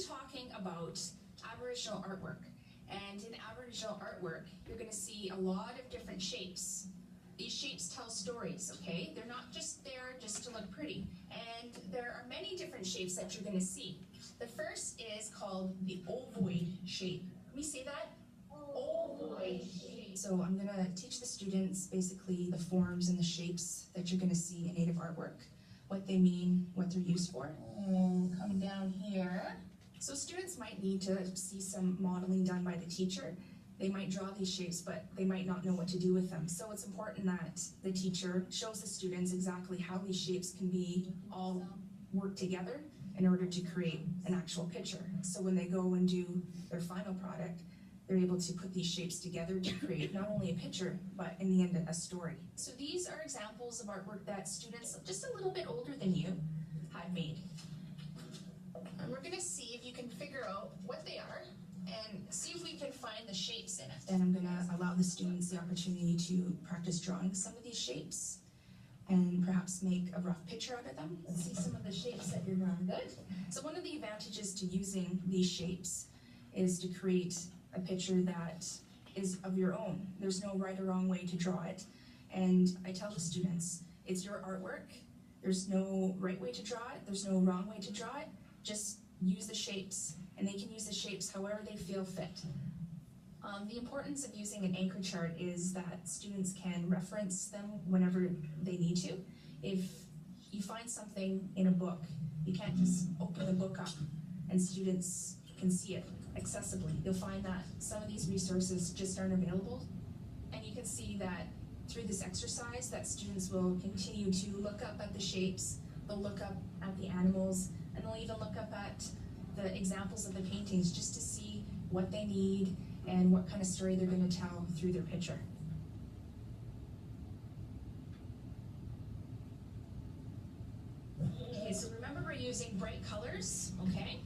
talking about Aboriginal artwork. And in Aboriginal artwork, you're going to see a lot of different shapes. These shapes tell stories, okay? They're not just there just to look pretty. And there are many different shapes that you're going to see. The first is called the ovoid shape. Can we say that? Ovoid shape. So I'm going to teach the students basically the forms and the shapes that you're going to see in native artwork, what they mean, what they're used for. And come down here. So students might need to see some modeling done by the teacher. They might draw these shapes, but they might not know what to do with them. So it's important that the teacher shows the students exactly how these shapes can be all work together in order to create an actual picture. So when they go and do their final product, they're able to put these shapes together to create not only a picture, but in the end, a story. So these are examples of artwork that students just a little bit older than you had made. And we're gonna see if you can figure out what they are and see if we can find the shapes in it. Then I'm gonna allow the students the opportunity to practice drawing some of these shapes and perhaps make a rough picture out of them. Let's see some of the shapes that you're drawing. Good. So one of the advantages to using these shapes is to create a picture that is of your own. There's no right or wrong way to draw it. And I tell the students, it's your artwork. There's no right way to draw it. There's no wrong way to draw it. Just use the shapes, and they can use the shapes however they feel fit. The importance of using an anchor chart is that students can reference them whenever they need to. If you find something in a book, you can't just open the book up and students can see it accessibly. You'll find that some of these resources just aren't available, and you can see that through this exercise that students will continue to look up at the shapes, they'll look up at the animals, and they'll even look up at the examples of the paintings just to see what they need and what kind of story they're going to tell through their picture. Okay, so remember we're using bright colors, okay?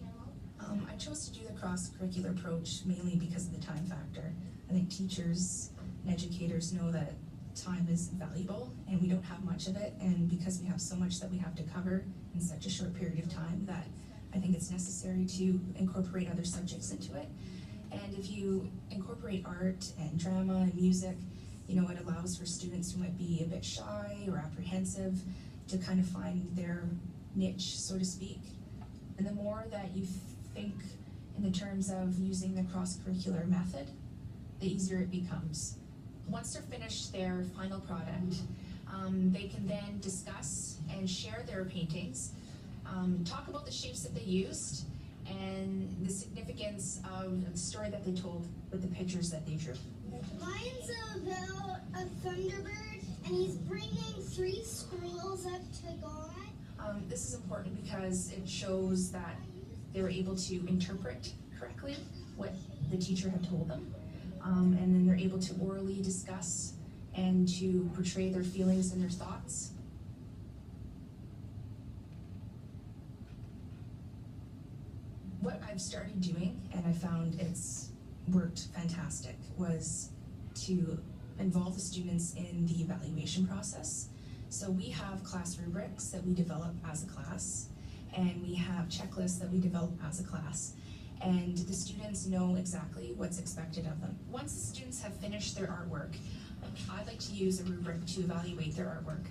I chose to do the cross-curricular approach mainly because of the time factor. I think teachers and educators know that time is valuable and we don't have much of it, and because we have so much that we have to cover in such a short period of time, that I think it's necessary to incorporate other subjects into it. And if you incorporate art and drama and music, you know, it allows for students who might be a bit shy or apprehensive to kind of find their niche, so to speak. And the more that you think in the terms of using the cross-curricular method, the easier it becomes. Once they're finished their final product, they can then discuss and share their paintings, talk about the shapes that they used, and the significance of the story that they told with the pictures that they drew. Mine's about a thunderbird, and he's bringing 3 squirrels up to God. This is important because it shows that they were able to interpret correctly what the teacher had told them. And then they're able to orally discuss and to portray their feelings and their thoughts. What I've started doing, and I found it's worked fantastic, was to involve the students in the evaluation process. So we have class rubrics that we develop as a class, and we have checklists that we develop as a class. And the students know exactly what's expected of them. Once the students have finished their artwork, I'd like to use a rubric to evaluate their artwork.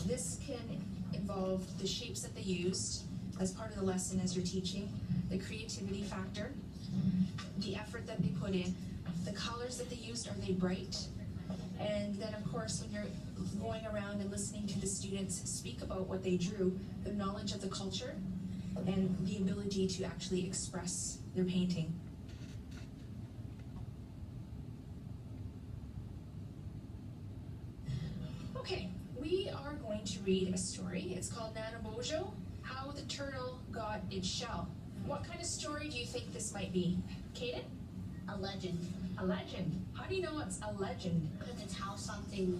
This can involve the shapes that they used as part of the lesson as you're teaching, the creativity factor, the effort that they put in, the colors that they used, are they bright? And then of course when you're going around and listening to the students speak about what they drew, the knowledge of the culture, and the ability to actually express their painting. Okay, we are going to read a story. It's called Nanabojo, How the Turtle Got Its Shell. What kind of story do you think this might be? Kaden? A legend. A legend. How do you know it's a legend? Because it's how something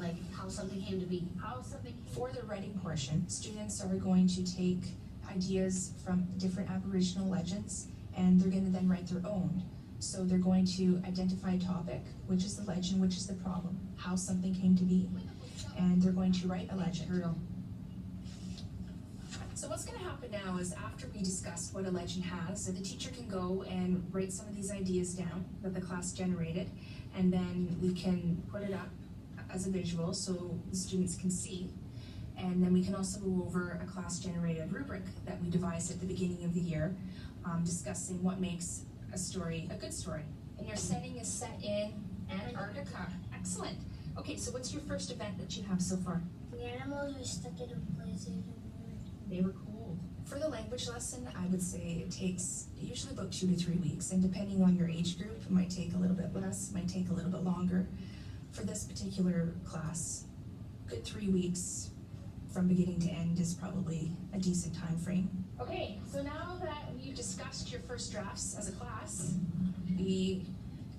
came to be. How something. For the writing portion, students are going to take ideas from different Aboriginal legends, and they're going to then write their own. So they're going to identify a topic, which is the legend, which is the problem, how something came to be, and they're going to write a legend. So what's going to happen now is after we discuss what a legend has, so the teacher can go and write some of these ideas down that the class generated, and then we can put it up as a visual so the students can see. And then we can also go over a class-generated rubric that we devised at the beginning of the year, discussing what makes a story a good story. And your setting is set in Antarctica. Excellent. Okay, so what's your first event that you have so far? The animals are stuck in a blizzard. They were cold. For the language lesson, I would say it takes usually about 2 to 3 weeks, and depending on your age group, it might take a little bit less, might take a little bit longer. For this particular class, good 3 weeks from beginning to end is probably a decent time frame. Okay, so now that we've discussed your first drafts as a class, we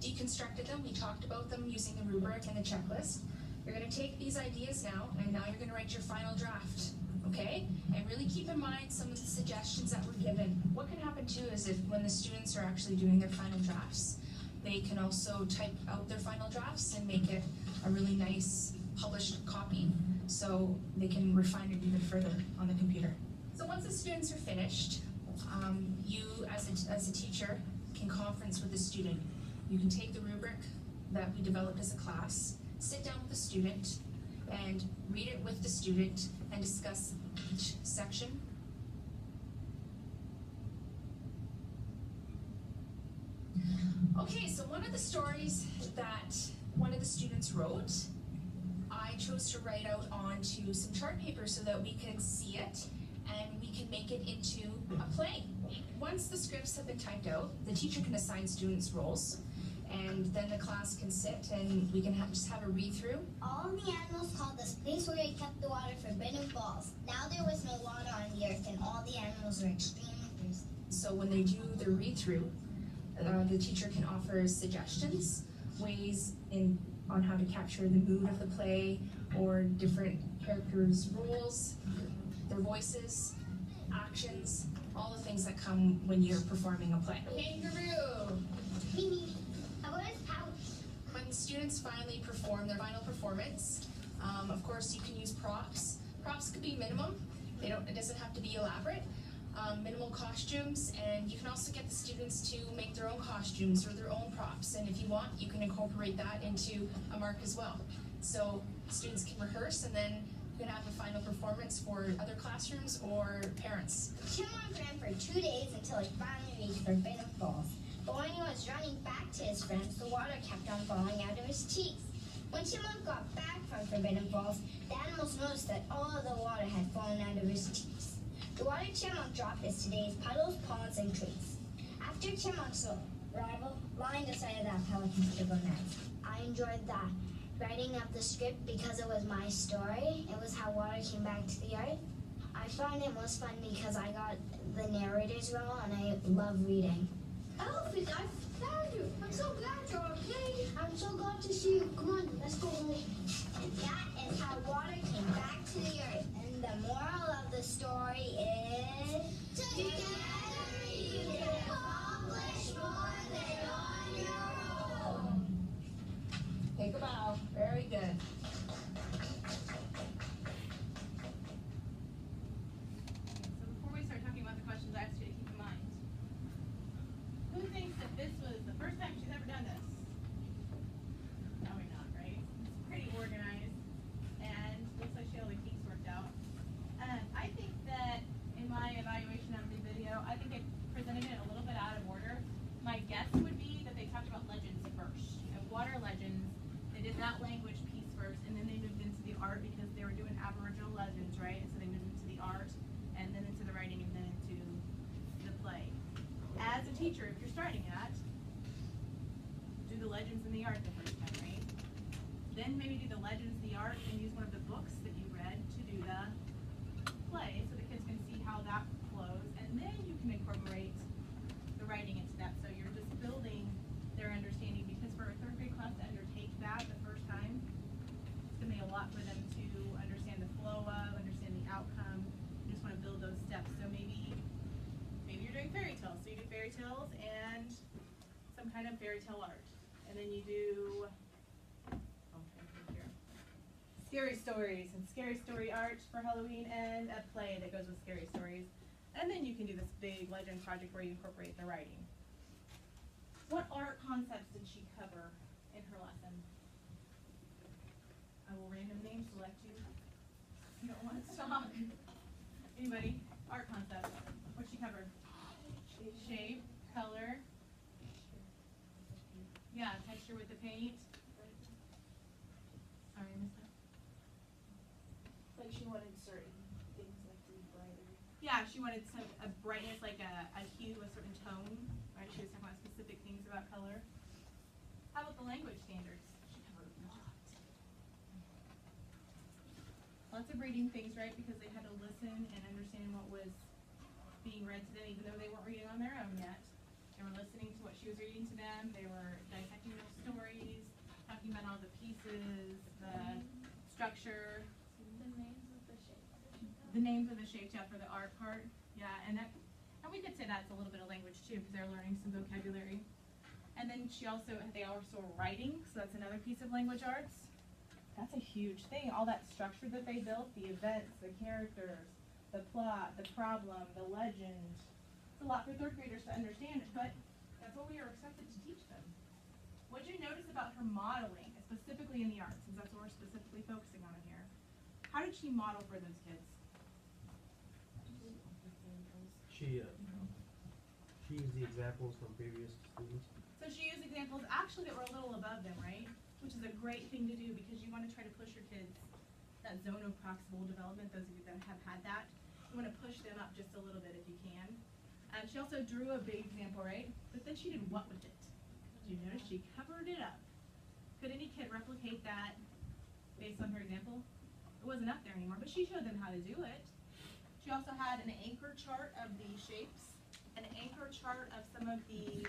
deconstructed them, we talked about them using the rubric and the checklist. You're going to take these ideas now, and now you're going to write your final draft, okay? And really keep in mind some of the suggestions that were given. What can happen too is if when the students are actually doing their final drafts, they can also type out their final drafts and make it a really nice published copy, so they can refine it even further on the computer. So once the students are finished, you as a teacher can conference with the student. You can take the rubric that we developed as a class, sit down with the student, and read it with the student and discuss each section. Okay, so one of the stories that one of the students wrote, I chose to write out onto some chart paper so that we can see it and we can make it into a play. Once the scripts have been typed out, the teacher can assign students roles, and then the class can sit and we can just have a read through. All the animals called this place where they kept the water forbidden falls. Now there was no water on the earth, and all the animals were extremely thirsty. So when they do the read through, the teacher can offer suggestions, ways on how to capture the mood of the play, or different characters' roles, their voices, actions, all the things that come when you're performing a play. Kangaroo! Mimi, how about his pouch? When students finally perform their final performance, of course you can use props. Props could be minimum. It doesn't have to be elaborate. Minimal costumes, and you can also get the students to make their own costumes or their own props, and if you want, you can incorporate that into a mark as well. So students can rehearse, and then you can have a final performance for other classrooms or parents. Chipmunk ran for 2 days until he finally reached Forbidden Falls. But when he was running back to his friends, the water kept on falling out of his cheeks. When Chipmunk got back from Forbidden Falls, the animals noticed that all of the water had fallen out of his cheeks. The water Chipmunk dropped is today's puddles, ponds, and creeks. After Chipmunk's arrival, Lion decided that pelicans should go next. I enjoyed that writing up the script because it was my story. It was how water came back to the earth. I found it most fun because I got the narrator's role and I love reading. Elfie, I found you. I'm so glad you're okay. I'm so glad to see you. Come on, let's go home. And that is how water came back to the earth. And the moral of the story is... Together you can accomplish more than on your own. Take a bow. Very good. So before we start talking about the questions, I asked you to keep in mind. Who thinks that this was the first time she's ever done this? Probably not, right? It's pretty organized, and looks like she had all the kinks worked out. I think that in my evaluation of the video, I think I presented it a little bit out of order. My guess would be that they talked about legends first. You know, water legends. They did that language piece first, and then they moved into the art because they were doing Aboriginal legends, right? And so they moved into the art, and then into the writing, and then into the play. As a teacher, if you're starting at, do the legends and the art the first time, right? Then maybe do the legends, the art, and use one of the books that you read to do the play, so the kids can see how that flows, and then you can incorporate the writing into that. So you're just building their understanding, because for a third grade class to undertake that the first time, it's gonna be a lot for them to understand the flow of, understand the outcome. You just wanna build those steps. So maybe you're doing fairy tales. So you do fairy tales and some kind of fairy tale art. And then you do, scary stories and scary story art for Halloween and a play that goes with scary stories. And then you can do this big legend project where you incorporate the writing. What art concepts did she cover in her lesson? I will random name select you. You don't want to talk. Anybody? Art concepts. What she covered? Shape, color. Yeah, texture with the paint. Sorry, I missed that. Like she wanted certain things like to be brighter. Yeah, she wanted a brightness, like a hue, a certain tone. Right? She was talking about specific things about color. How about the language standards? She covered a lot. Lots of reading things, right? Because they had to listen and understand what was being read to them, even though they weren't reading on their own yet. They were listening to what she was reading to them. They were dissecting those stories, talking about all the pieces, the structure. The names of the shapes, yeah, for the art part. Yeah, and we could say that's a little bit of language too, because they're learning some vocabulary. And then they also were writing, so that's another piece of language arts. That's a huge thing. All that structure that they built, the events, the characters, the plot, the problem, the legend. It's a lot for third graders to understand, but that's what we are expected to teach them. What did you notice about her modeling, specifically in the arts, since that's what we're specifically focusing on here? How did she model for those kids? She used the examples from previous students. So she used examples actually that were a little above them, right? Which is a great thing to do because you want to try to push your kids that zone of proximal development, those of you that have had that. You want to push them up just a little bit if you can. She also drew a big example, right? But then she did what with it? Did you notice she covered it up? Could any kid replicate that based on her example? It wasn't up there anymore, but she showed them how to do it. She also had an anchor chart of the shapes, an anchor chart of some of the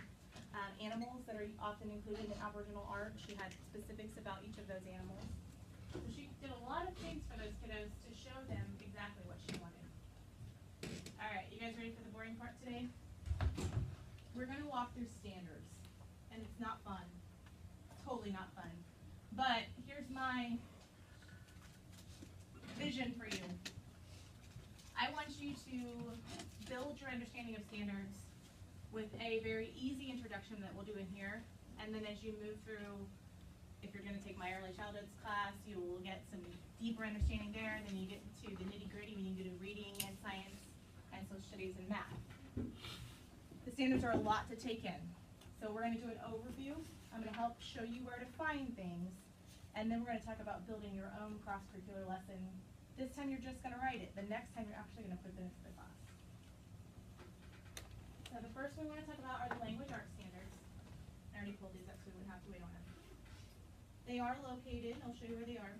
animals that are often included in Aboriginal art. She had specifics about each of those animals. So she did a lot of things for those kiddos to show them exactly what she wanted. All right, you guys ready for the boring part today? We're going to walk through standards, and it's not fun. Totally not fun. But here's my vision for you. I want you to build your understanding of standards with a very easy introduction that we'll do in here. And then as you move through, if you're going to take my early childhoods class, you will get some deeper understanding there. And then you get to the nitty-gritty when you do reading and science and social studies and math. The standards are a lot to take in. So we're going to do an overview. I'm going to help show you where to find things. And then we're going to talk about building your own cross-curricular lesson. This time you're just going to write it. The next time you're actually going to put it into the class. So the first one we want to talk about are the language arts standards. I already pulled these up so we wouldn't have to wait on them. They are located. I'll show you where they are.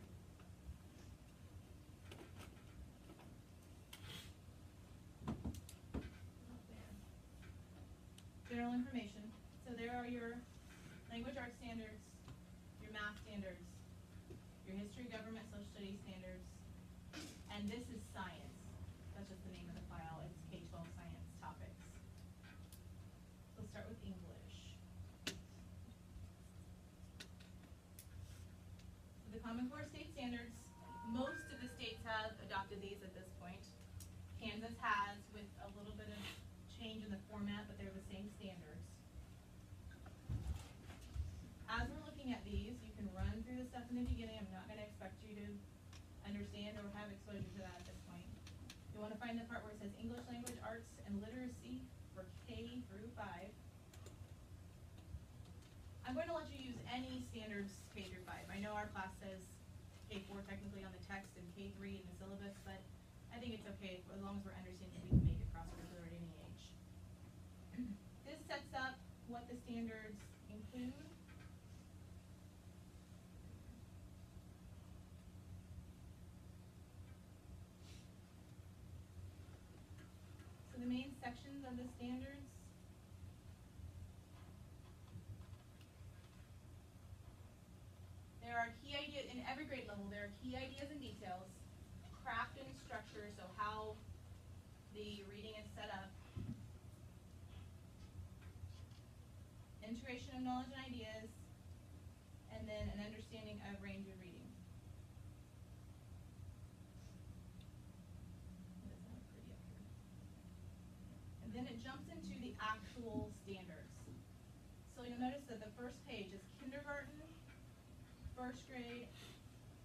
General information. So there are your language arts standards, your math standards, your history, government, social studies standards, and this is science. That's just the name of the file. It's K-12 science topics. So let's start with English. So the Common Core state standards, most of the states have adopted these at this point. Kansas has, with a little bit of change in the format, but they're the same standards. As we're looking at these, you can run through the stuff in the beginning. I'm not going to expect you to understand or have exposure to that at this point. You want to find the part where it says English language arts and literacy for K through 5. I'm going to let you use any standards K through 5. I know our class says K4 technically on the text and K3 in the syllabus, but I think it's okay as long as we're understanding we can make it cross-curricular at any age. This sets up what the standards include. So the main sections of the standards. There are key ideas, in every grade level, there are key ideas and details, craft and structure, so how the reading is set up, integration of knowledge and ideas, and then an understanding of range of reading. it jumps into the actual standards. So you'll notice that the first page is kindergarten, first grade,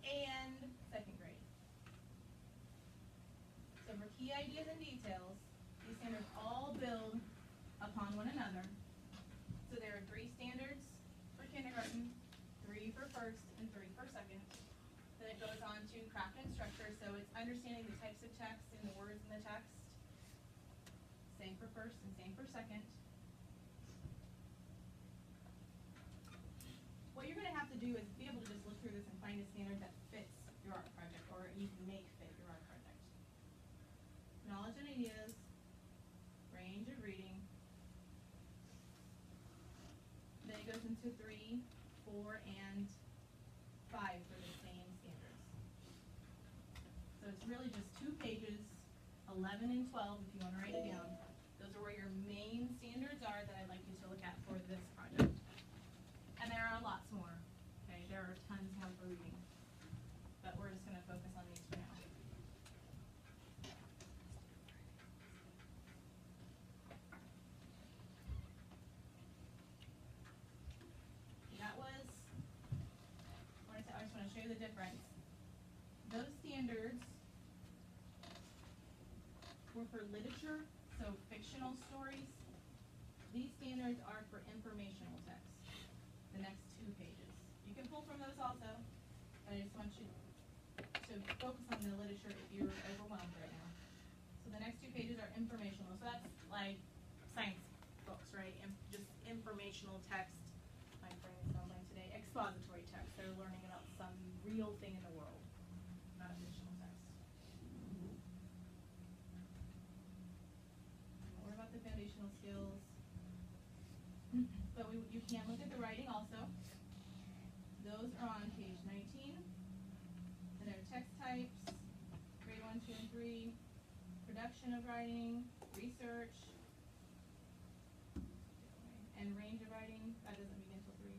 and second grade. So for key ideas and details, these standards all build upon one another. So there are 3 standards for kindergarten, 3 for first, and 3 for second. Then it goes on to craft and structure, so it's understanding the types of text and the words in the text. Same for first and same for second. What you're going to have to do is be able to just look through this and find a standard that fits your art project, or you can make fit your art project. Knowledge and ideas, range of reading. Then it goes into 3, 4, and 5 for the same standards. So it's really just 2 pages, 11 and 12 if you want to write it down. Those are where your main standards are that I'd like you to look at for this project. And there are lots more, okay? There are tons more for reading. But we're just going to focus on these for now. That was, I just want to show you the difference. Those standards were for literature, so fictional stories. These standards are for informational text, the next 2 pages. You can pull from those also, but I just want you to focus on the literature if you're overwhelmed right now. So the next 2 pages are informational. So that's like science books, right? Just informational text. My brain is not blank today. Expository text. They're learning about some real thing in the world, not a fictional text. What about the foundational skills? But you can look at the writing also. Those are on page 19. And they're text types, grade 1, 2, and 3, production of writing, research, and range of writing. That doesn't begin until 3.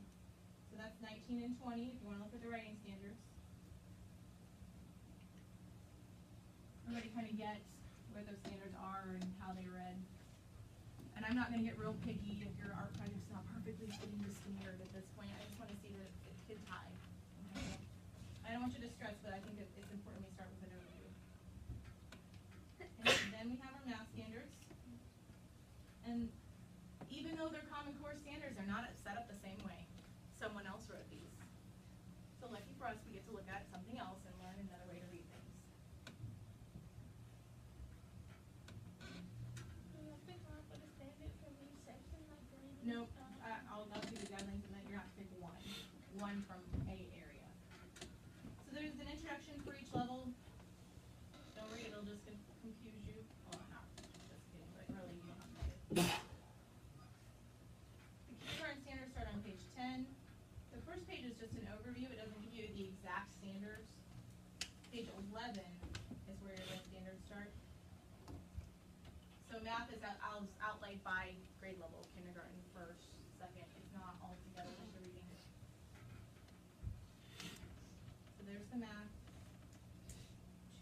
So that's 19 and 20 if you want to look at the writing standards. Everybody kind of gets where those standards are and how they read. And I'm not going to get real picky if your art project's not perfectly fitting the standard at this point. I just want to see that it fits high. Okay? I don't want you to stress, but I think it's important we start with an overview. And then we have our math standards. And even though they're Common Core standards, they're not set up the same way. Someone else wrote these. So lucky for us, we get to look at something else and learn another way to read things. Nope, I'll give you the guidelines and then you're not to pick one from a area. So there's an introduction for each level. Don't worry, it'll just confuse you. Well, not just kidding, but really you don't have to read it. The kindergarten standards start on page 10. The first page is just an overview. It doesn't give you the exact standards. Page 11 is where your standards start. So math is outlined by grade level, kindergarten, first, second. It's not all together like the reading. So there's the math.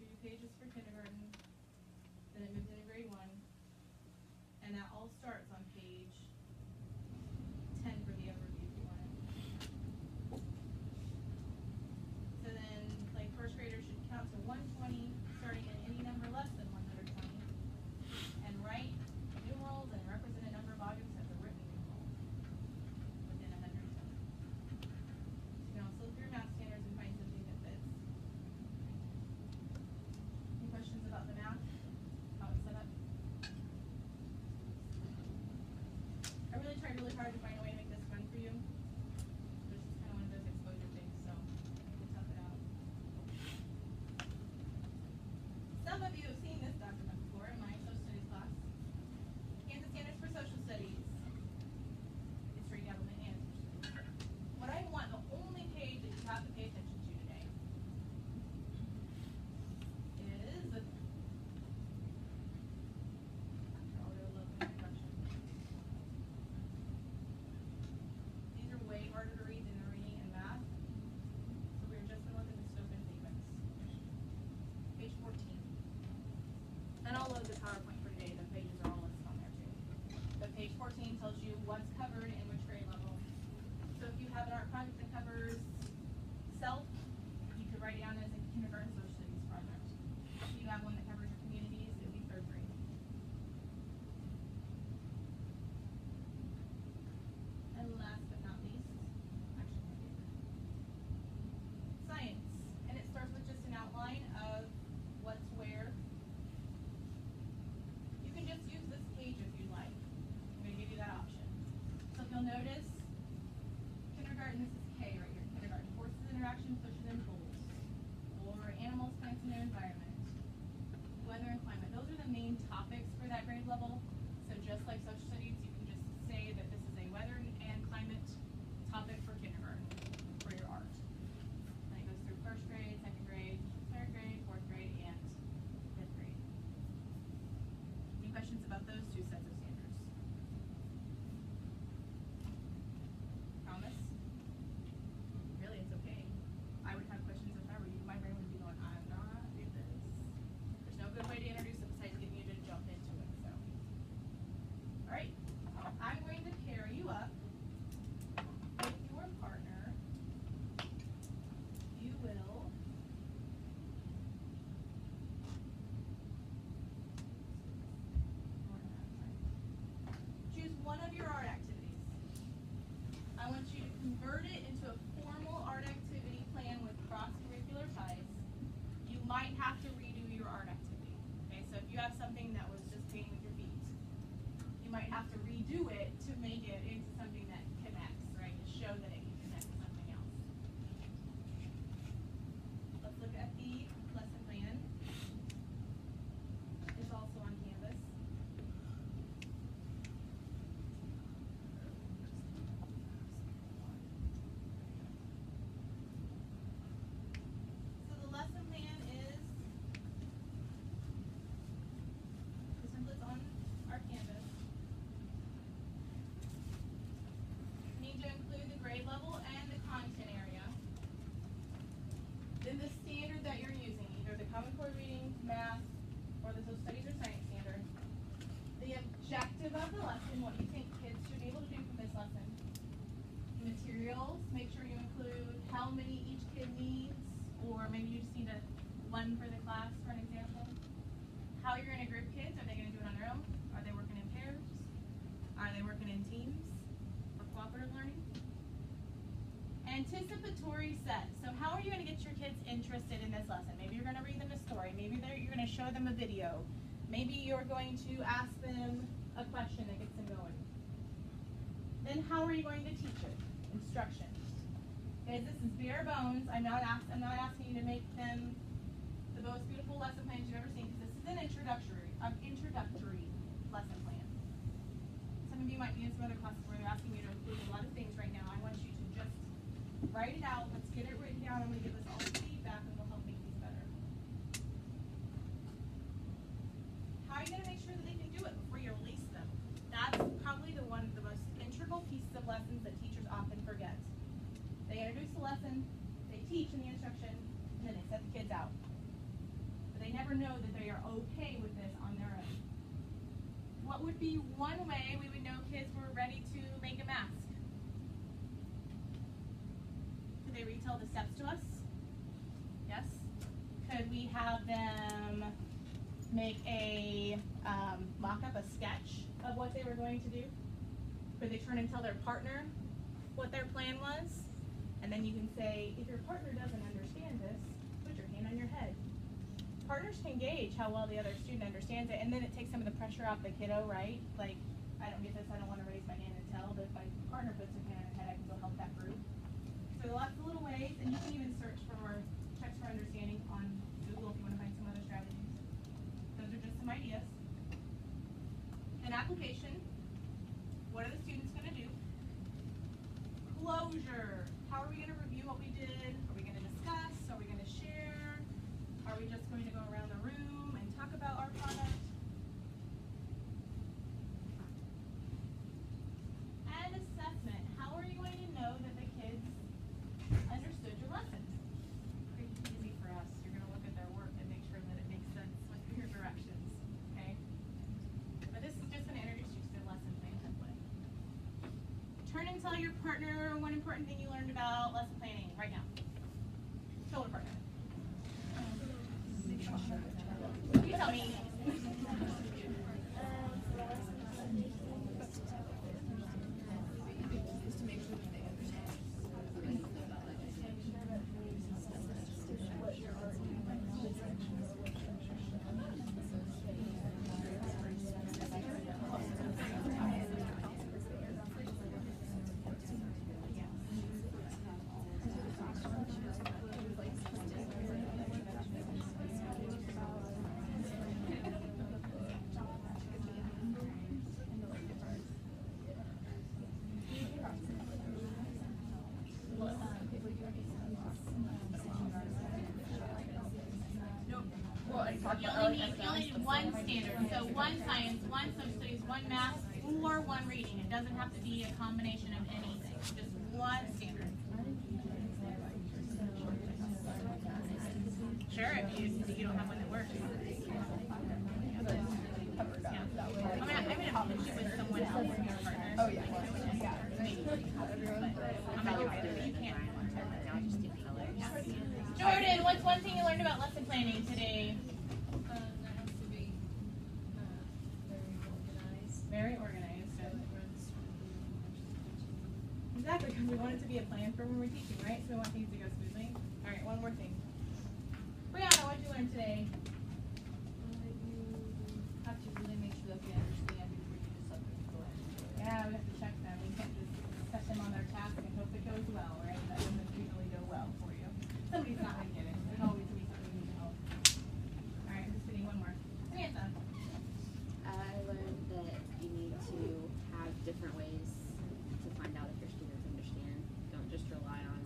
2 pages for kindergarten. Then it moves into grade 1. And that all starts on page 10 for the overview if you want it. So then, like, first graders should count to 120, starting at any number less than 120. And write numerals and represent a number of objects as a written numeral within 100 seconds. So you can also look through math standards and find something that fits. notice kindergarten, this is K right here, kindergarten, forces, interaction, pushes, and pulls, or animals, plants, and their environment, weather and climate. Those are the main topics for that grade level. So just like social studies, you can just say that this is a weather and climate topic for kindergarten, for your art. And it goes through first grade, second grade, third grade, fourth grade, and fifth grade. Any questions about those two sets of standards? Promise? Really, it's okay. I would have questions if I were you. My brain would be going, I'm not doing this. There's no good way to introduce it besides getting you to jump into it. So, all right, I'm going to pair you up with your partner. You will choose one of your art activities. I want you to convert it into a formal art activity plan with cross-curricular ties. You might have to redo your art activity. Okay, so if you have something that was just painting with your feet, you might have to redo it to make it into something that connects, right? To show that it can connect to something else. Let's look at the lesson plan. It's also on Canvas. So the lesson plan is this template's on our Canvas. You need to include the grade level and the content area. Then the standard that you're using, either the Common Core Reading, Math, or the Social Studies or Science standard. The objective of the lesson, what you think kids should be able to do from this lesson. Materials, make sure you include how many each kid needs, or maybe you just need one for the class, for an example. How you're going to group kids, are they going to do it on their own? Are they working in pairs? Are they working in teams for cooperative learning? Anticipatory set. So how are you going to get your kids interested in this lesson? Maybe you're going to read them a story. Maybe you're going to show them a video. Maybe you're going to ask them a question that gets them going. Then how are you going to teach it? Instruction. Guys, this is bare bones. I'm not asking you to make them the most beautiful lesson plans you've ever seen, because this is an introductory lesson plan. Some of you might be in some other classes where they're asking you to include a lot of things right now. I want you to just write it out. Let's get it written down. I'm going to give us all the feedback, and we'll help make these better. How are you going to make sure that they can do it before you release them? That's probably one of the most integral pieces of lessons that teachers often forget. They introduce the lesson, they teach in the instruction, and then they set the kids out. But they never know that they are okay with this on their own. What would be one way we would know kids were ready to make a mask? Could they retell the steps to us? Yes? Could we have them make a mock-up, a sketch of what they were going to do? Could they turn and tell their partner what their plan was? And then you can say, if your partner doesn't understand this, put your hand on your head. Partners can gauge how well the other student understands it, and then it takes some of the pressure off the kiddo, right? Like, I don't get this, I don't want to raise my hand and tell, but if my partner puts their hand on their head, I can go help that group. So there are lots of little ways, and you can even search for checks for understanding on Google if you want to find some other strategies. Those are just some ideas. An application. What are the students going to do? Closure. How are we going to review what we did? Are we going to discuss? Are we going to share? Are we just going to go around the room and talk about our product? And assessment. How are you going to know that the kids understood your lesson? Pretty easy for us. You're going to look at their work and make sure that it makes sense with your directions. Okay? But this is just going to introduce you to the lesson plan template. Turn and tell your partner one important thing you learned about lesson planning right now. Tell a partner. You tell me. need one standard. So one science, one social studies, one math, or one reading. It doesn't have to be a combination of anything. Just one standard. Sure, if you don't have one that works. Yeah. I'm gonna pitch it with someone else, your partner. Oh yeah. I'm not doing it, but you can. Jordan, what's one thing you learned about lesson planning today? That has to be Very organized. Exactly, because we want it to be a plan for when we're teaching, right? So we want things to go smoothly. All right, one more thing. Brianna, what did you learn today? You have to really make sure that they understand before you do something. Yeah, we have to check them. We can't just set them on their task and hope it goes well, right? That doesn't usually go well for you. Somebody's not going to get it. There's always going to be something you need to help. All right, just sitting one more. Samantha. I learned that you need to have different ways to find out if your students understand. Don't just rely on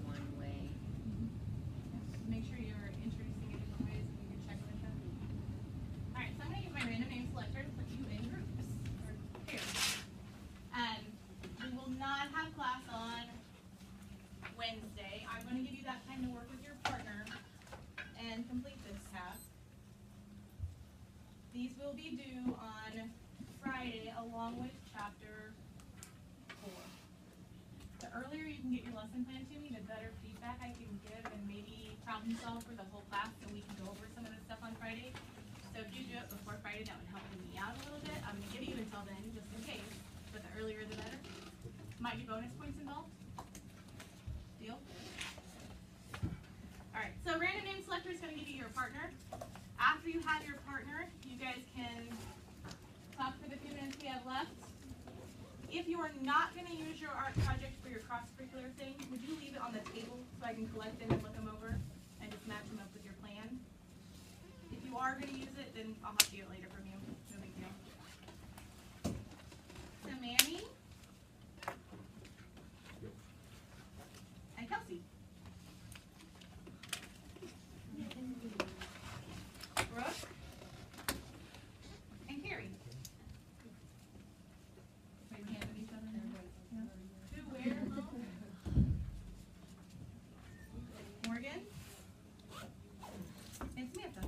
one way. Make sure you're introducing it in different ways and you can check with them. All right, so I'm going to use my random name selector to put you in groups or pairs. We will not have class on Wednesday. I'm going to give you that time to work with your partner and complete this task. These will be due on Friday along with chapter 4. The earlier you can get your lesson plan to me, the better feedback I can give and maybe problem solve for the whole class so we can go over some of the stuff on Friday. So if you do it before Friday, that would help me out a little bit. I'm going to give you until then just in case, but the earlier the better. Might be bonus points involved. Deal? Alright, so random name selector is going to give you your partner. After you have your partner, you guys can talk for the few minutes we have left. If you are not going to use your art project for your cross-curricular thing, would you leave it on the table so I can collect them and look them over and just match them up with your plan? If you are going to use it, then I'll have to get it later from you. No big deal. So Manny and Kelsey. Brooke and Carrie. Wait, we have each other now? Who, where, Morgan and Samantha.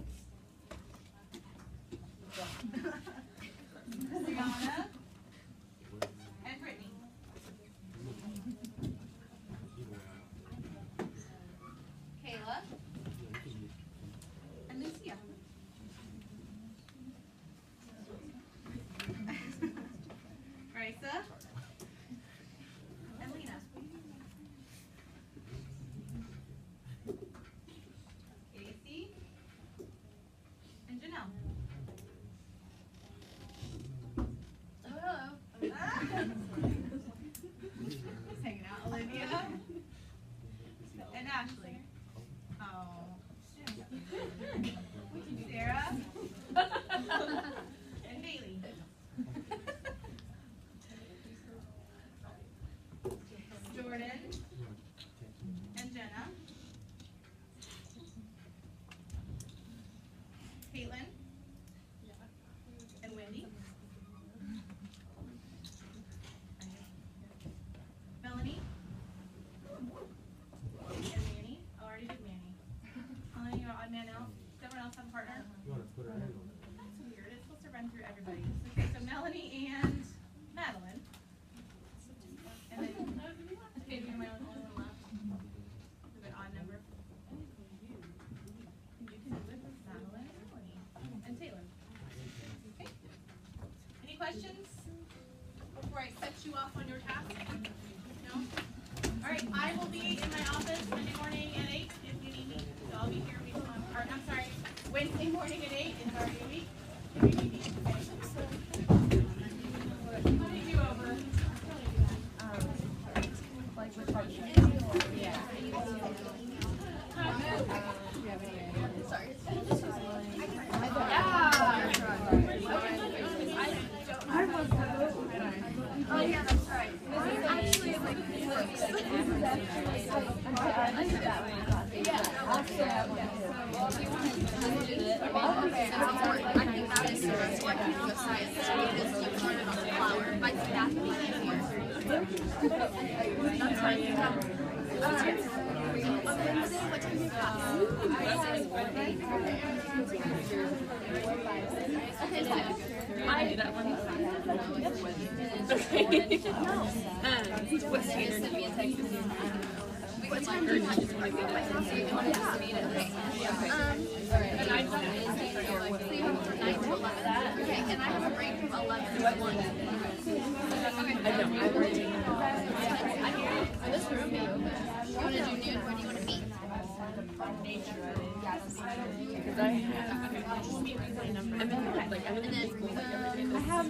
Brianna and Brittany. Kayla and Lucia. Raisa and Lena. Casey and Janelle. Hello. Just hanging out. Olivia and Ashley. Oh. Sarah and Bailey. Jordan and Jenna. Caitlin and Wendy. Melanie and Manny. Oh, I already did Manny. Melanie, you're odd man out. Does everyone else have a partner? You want to put her in? That's weird. It's supposed to run through everybody. Okay, so Melanie and Madeline. And then, okay, do you my only one left? With an odd number. You can do it with Madeline and Melanie. And Taylor. Okay. Any questions before I set you off on your task? No? Alright, I will be in my office Monday morning at 8 if you need me. So I'll be here before, I'm sorry, Wednesday morning at 8 is already a week. If you need me. Okay. How did you over? Yeah. I do that one. Okay. What standard do you take? What time do you just want to get it? And I don't okay, and I have a break from 11 to 1. I don't. I will take it. This room, babe. You want to do nude? Where do you want to be? Because I have, I'm in like, I'm in the school like every day. I have